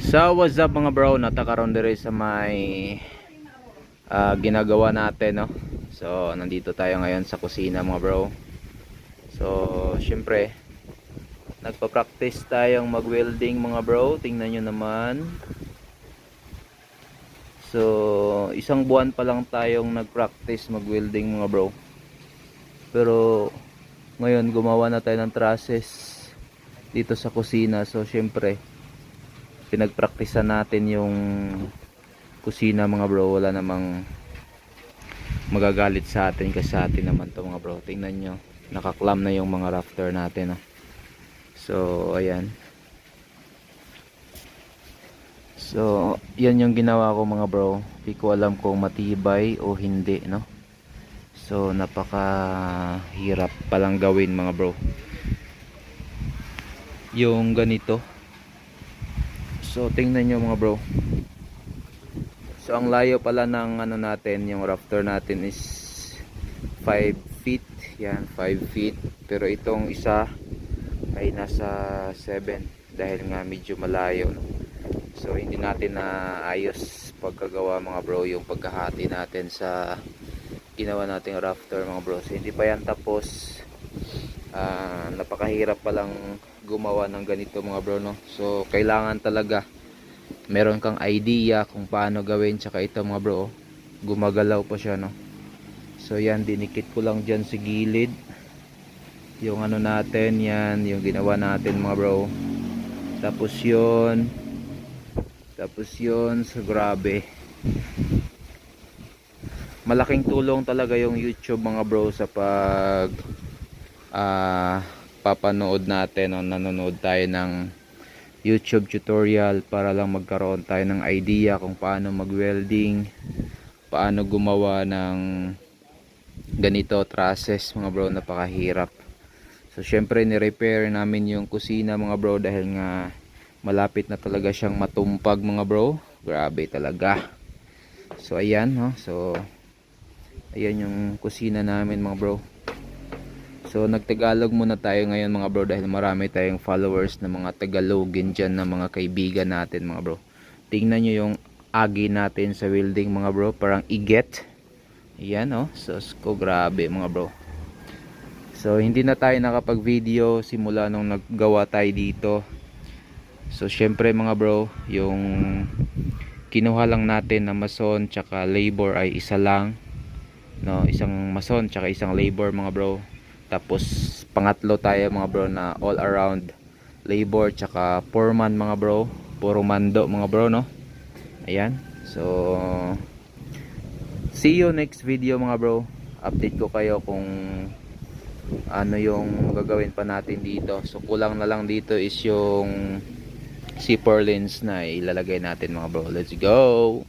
So what's up mga bro, natakaroon dire sa may ginagawa natin, no? So nandito tayo ngayon sa kusina mga bro. So syempre nagpa-practice tayong mag-welding mga bro. Tingnan nyo naman. So isang buwan pa lang tayong nag-practice mag-welding mga bro. Pero ngayon gumawa na tayo ng trusses dito sa kusina. So syempre pinagpraktisan natin yung kusina mga bro. Wala namang magagalit sa atin kasi sa atin naman to mga bro. Tingnan nyo, nakaklam na yung mga rafter natin, no? So ayan. So yan yung ginawa ko mga bro. Hindi ko alam kung matibay o hindi, no? So napakahirap palang gawin mga bro yung ganito. So tingnan nyo mga bro. So ang layo pala ng ano natin, yung rafter natin is 5 feet. Yan, 5 feet. Pero itong isa ay nasa 7 dahil nga medyo malayo, no? So hindi natin na ayos pagkagawa mga bro yung pagkahati natin sa ginawa nating rafter mga bro. So hindi pa yan tapos. Napakahirap palang gumawa ng ganito mga bro, no? So kailangan talaga meron kang idea kung paano gawin. Tsaka ito mga bro, gumagalaw pa siya, no? So yan, dinikit ko lang dyan sa gilid yung ano natin, yan yung ginawa natin mga bro. Tapos yun so grabe, malaking tulong talaga yung YouTube mga bro sa pag papanood natin, o nanonood tayo ng YouTube tutorial para lang magkaroon tayo ng idea kung paano mag-welding, paano gumawa ng ganito trusses mga bro. Napakahirap. So syempre ni-repair namin yung kusina mga bro dahil nga malapit na talaga siyang matumpag mga bro. Grabe talaga. So ayan, no? So ayan yung kusina namin mga bro. So nagtagalog muna tayo ngayon mga bro dahil marami tayong followers na mga Tagalogin dyan, na mga kaibigan natin mga bro. Tingnan nyo yung agi natin sa welding mga bro, parang iget. Ayan, oh. So grabe mga bro. So hindi na tayo nakapag video simula nung naggawa tayo dito. So syempre mga bro, yung kinuha lang natin na mason tsaka labor ay isa lang, no? Isang mason tsaka isang labor mga bro. Tapos pangatlo tayo mga bro na all around labor tsaka foreman mga bro, puro mando mga bro, no? Ayan. So see you next video mga bro. Update ko kayo kung ano yung gagawin pa natin dito. So kulang na lang dito is yung C4 lens na ilalagay natin mga bro. Let's go.